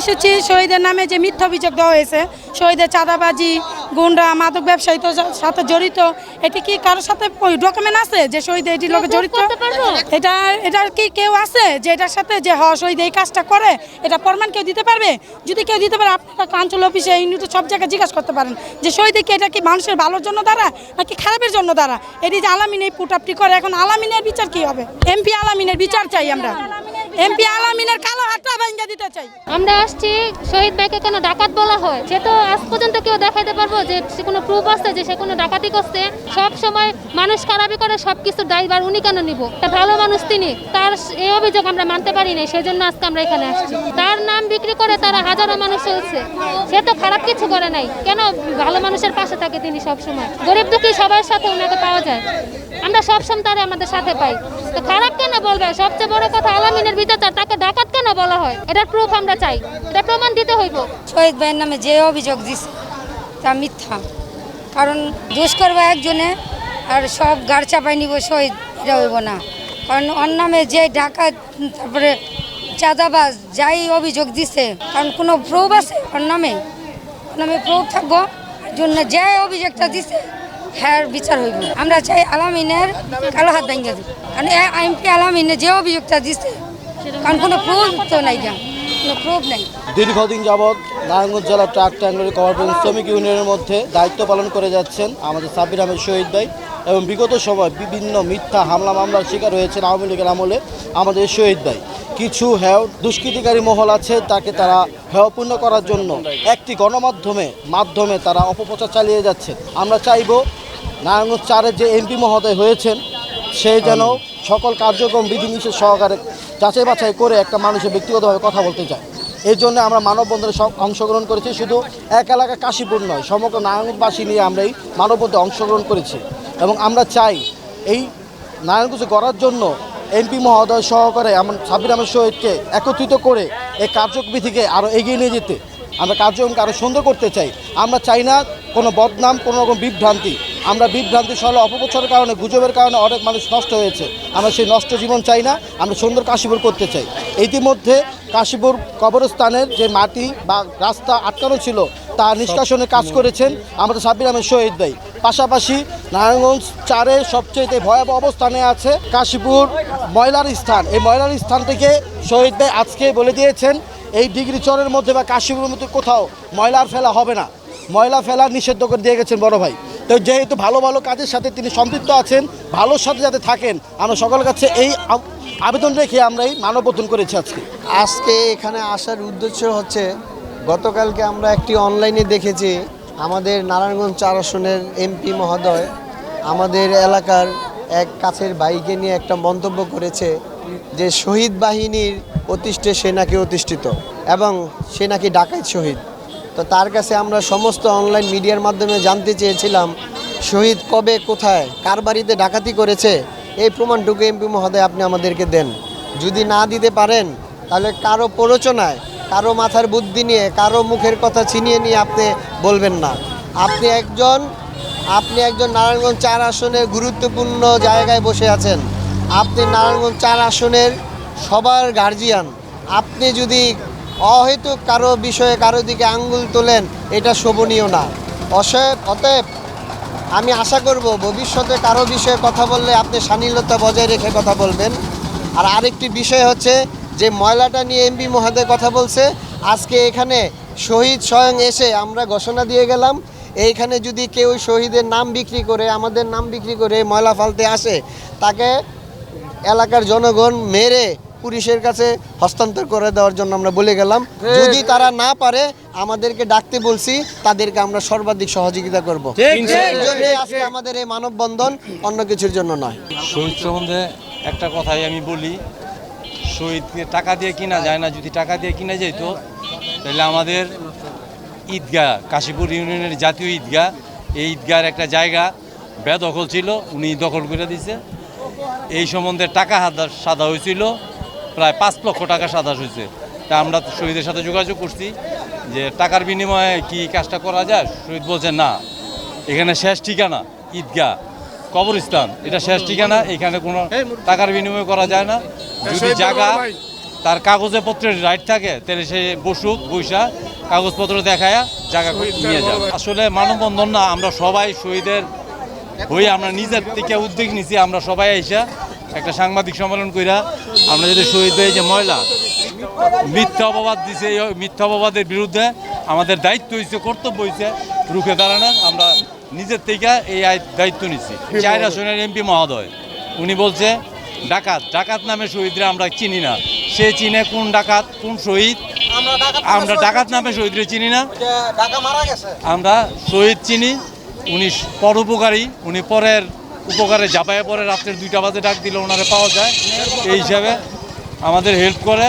এসেছি শহীদের নামে যে মিথ্যা অভিযোগ দেওয়া হয়েছে, শহীদের চাঁদাবাজি, গুন্ডা, মাদক ব্যবসায়ী সাথে জড়িত, এটি কি কারোর সাথে ডকুমেন্ট আছে যে শহীদ এটির লোকে জড়িত? এটা কি কেউ আছে যে এটার সাথে যে শহীদ এই কাজটা করে, এটা প্রমাণ কেউ দিতে পারবে? যদি কেউ দিতে পারে, আপনারা আঞ্চল অফিসে ইউনিটে সব জায়গায় জিজ্ঞাসা করতে পারেন যে শহীদ কি এটা কি মানুষের ভালোর জন্য দ্বারা নাকি খারাপের জন্য দ্বারা? এটি যে আলামিন এই পুটাপটি করে, এখন আলামিনের বিচার কি হবে? এমপি আলামিনের বিচার চাই আমরা, এমপি আলামিনের কালো হাতটা ভেঙে দিতে চাই। আমরা আসছি শহীদ ভাইকে কেন ডাকাত বলা হয়, সে তো আজ পর্যন্ত কেউ দেখাইতে পারবো যে সে কোনো প্রুফ আছে যে সে কোনো ডাকাতি করছে? সব সময় মানুষ খারাপই করে, সবকিছুর দায়ভার উনি কেন নিব? তা ভালো মানুষ তিনি, তার এই অভিযোগ আমরা মানতে পারি না, সেজন্য আজকে আমরা এখানে আসছি। তার নাম বিক্রি করে তারা হাজারো মানুষ চলছে, সে তো খারাপ কিছু করে নাই, কেন ভালো মানুষের পাশে থাকে তিনি সব সময়? গরিব দুঃখী সবার সাথে ওনাকে পাওয়া যায়, আমরা সবসময় তারা আমাদের সাথে পাই, তো খারাপ কেন বলবে? সবচেয়ে বড় কথা আলামিনের বিচার, তাকে ডাকাত কেন বলা হয়? এটার প্রুফ আমরা চাই, এটা প্রমাণ দিতে হইব। শহীদ ভাইয়ের নামে যে অভিযোগ দিচ্ছে তা মিথ্যা, কারণ দোষ করবো একজনে আর সব গাড় চাপাই নিব, শহীদ এটা হইব না। কারণ ওর নামে যে ডাকাত, তারপরে চাঁদাবাজ যাই অভিযোগ দিছে, কারণ কোনো প্রুফ আছে ওর নামে প্রুফ থাকবো জন্য যে অভিযোগটা দিছে হ্যাঁ বিচার হইব। আমরা চাই আলামিনের কালো হাত ভেঙে দিব, কারণ এমপি আলামিনের যে অভিযোগটা দিছে, কারণ কোনো প্রুফ তো নাই, কোনো প্রুফ নাই। দীর্ঘদিন যাবৎ নারায়ণগঞ্জ জেলা ট্রাক ট্যাঙ্গরি কর্পোরেশন শ্রমিক ইউনিয়নের মধ্যে দায়িত্ব পালন করে যাচ্ছেন আমাদের সাব্বির আহমেদ শহীদ ভাই, এবং বিগত সময় বিভিন্ন মিথ্যা হামলা মামলার শিকার হয়েছেন আওয়ামী লীগের আমলে আমাদের শহীদ ভাই। কিছু দুষ্কৃতিকারী মহল আছে, তাকে তারা হেয়পূর্ণ করার জন্য একটি গণমাধ্যমে তারা অপপ্রচার চালিয়ে যাচ্ছে। আমরা চাইব নারায়ণগঞ্জ 4-এর যে এমপি মহোদয় হয়েছেন, সে যেন সকল কার্যক্রম বিধিনিষেধ সহকারে যাচাই বাছাই করে একটা মানুষের ব্যক্তিগতভাবে কথা বলতে চায়। এই জন্য আমরা মানববন্ধনে অংশগ্রহণ করেছি। শুধু এক এলাকা কাশীপুর নয়, সমগ্র নারায়ণগঞ্জবাসী নিয়ে আমরা এই মানববন্ধনে অংশগ্রহণ করেছি, এবং আমরা চাই এই নারায়ণগঞ্জে গড়ার জন্য এমপি মহোদয় সহকারে সাব্বির আহমেদ শহীদকে একত্রিত করে এই কার্যবিধিকে আরও এগিয়ে নিয়ে যেতে, আমরা কার্যক্রমকে আরও সুন্দর করতে চাই। আমরা চাই না কোনো বদনাম, কোনো রকম বিভ্রান্তি। আমরা বিভ্রান্তি সরলে অপপ্রচারের কারণে, গুজবের কারণে অনেক মানুষ নষ্ট হয়েছে। আমরা সেই নষ্ট জীবন চাই না, আমরা সুন্দর কাশীপুর করতে চাই। ইতিমধ্যে কাশীপুর কবরস্থানের যে মাটি বা রাস্তা আটকানো ছিল, তা নিষ্কাশনের কাজ করেছেন আমাদের সাব্বির আহমেদ শহীদ ভাই। পাশাপাশি নারায়ণগঞ্জ 4-এ সবচেয়ে ভয়াবহ অবস্থানে আছে কাশীপুর ময়লার স্থান। এই ময়লার স্থান থেকে শহীদ ভাই আজকে বলে দিয়েছেন এই ডিগ্রি চরের মধ্যে বা কাশীপুরের মধ্যে কোথাও ময়লার ফেলা হবে না, ময়লা ফেলা নিষিদ্ধ করে দিয়ে গেছেন বড় ভাই। তো যেহেতু ভালো ভালো কাজের সাথে তিনি সম্পৃক্ত আছেন, ভালোর সাথে যাতে থাকেন, আমরা সকলের কাছে এই আবেদন রেখে আমরা এই মানববন্ধন করেছি। আজকে এখানে আসার উদ্দেশ্য হচ্ছে, গতকালকে আমরা একটি অনলাইনে দেখেছি আমাদের নারায়ণগঞ্জ 4 আসনের এমপি মহোদয় আমাদের এলাকার এক কাছের ভাইকে নিয়ে একটা মন্তব্য করেছে যে শহীদ বাহিনীর অতিষ্ঠে সে নাকি অতিষ্ঠিত এবং সে নাকি ডাকাত শহীদ। তো তার কাছে আমরা সমস্ত অনলাইন মিডিয়ার মাধ্যমে জানতে চেয়েছিলাম শহীদ কবে, কোথায়, কার বাড়িতে ডাকাতি করেছে, এই প্রমাণটুকু এমপি মহোদয় আপনি আমাদেরকে দেন। যদি না দিতে পারেন তাহলে কারো প্ররোচনায়, কারো মাথার বুদ্ধি নিয়ে, কারো মুখের কথা ছিনিয়ে নিয়ে আপনি বলবেন না। আপনি একজন নারায়ণগঞ্জ 4 আসনের গুরুত্বপূর্ণ জায়গায় বসে আছেন। আপনি নারায়ণগঞ্জ 4 আসনের সবার গার্জিয়ান। আপনি যদি অহেতুক কারো বিষয়ে কারো দিকে আঙ্গুল তোলেন, এটা শোভনীয় না। অতএব আমি আশা করব ভবিষ্যতে কারো বিষয়ে কথা বললে আপনি শালীনতা বজায় রেখে কথা বলবেন। আর আরেকটি বিষয় হচ্ছে যে ময়লাটা নিয়ে এমপি মহোদয় কথা বলছে, আজকে এখানে শহীদ স্বয়ং এসে আমরা ঘোষণা দিয়ে গেলাম, এইখানে যদি কেউ শহীদের নাম বিক্রি করে, আমাদের নাম বিক্রি করে ময়লা ফালতে আসে, তাকে এলাকার জনগণ মেরে পুলিশের কাছে হস্তান্তর করে দেওয়ার জন্য আমরা বলে গেলাম। যদি তারা না পারে আমাদেরকে ডাকতে বলছি, তাদেরকে আমরা সর্বাধিক সহযোগিতা করব। আজকে আমাদের এই মানববন্ধন, অন্য কিছুর জন্য নয়। শহীদ সম্বন্ধে একটা কথাই আমি বলি, শহীদকে টাকা দিয়ে কিনা যায় না। যদি টাকা দিয়ে কিনা যেত তাহলে আমাদের ঈদগাহ, কাশীপুর ইউনিয়নের জাতীয় ঈদগাহ, এই ঈদগাহের একটা জায়গা বেদখল ছিল, উনি দখল করে দিয়েছে। এই সম্বন্ধে টাকা সাদা হয়েছিল, প্রায় 5 লক্ষ টাকা সাদা হয়েছে। তা আমরা শহীদের সাথে যোগাযোগ করছি যে টাকার বিনিময়ে কি কাজটা করা যায়। শহীদ বলছে না, এখানে শেষ ঠিকানা ঈদগাহ কবরস্থান, এটা শেষ ঠিকানা, এখানে কোনো টাকার বিনিময় করা যায় না। যদি জায়গা তার কাগজে পত্রের রাইট থাকে তাহলে সে বসুক বৈশা কাগজপত্র দেখায় জায়গা নিয়ে যাবে। আসলে মানববন্ধন না, আমরা সবাই শহীদের হয়ে আমরা নিজের থেকে উদ্যোগ নিছি। আমরা সবাই আইসা একটা সাংবাদিক সম্মেলন কইরা আমরা যদি শহীদ হয়ে যে ময়লা মিথ্যা অপবাদ দিছে, এই মিথ্যা অপবাদের বিরুদ্ধে আমাদের দায়িত্ব হয়েছে, কর্তব্য হয়েছে রুখে দাঁড়ানোর। আমরা নিজের থেকে এই দায়িত্ব নিচ্ছি। 4 আসনের এমপি মহোদয় উনি বলছে ডাকাত, ডাকাত নামে শহীদরা আমরা চিনি না। সে চিনে কোন ডাকাত কোন শহীদ, আমরা ডাকাত নামে শহীদরা চিনি না। আমরা শহীদ চিনি, উনি পরোপকারী, উনি পরের উপকারে ঝাঁপাইয়ে পরে রাত্রের 2টা বাজে ডাক দিলে ওনারে পাওয়া যায়। এই হিসাবে আমাদের হেল্প করে।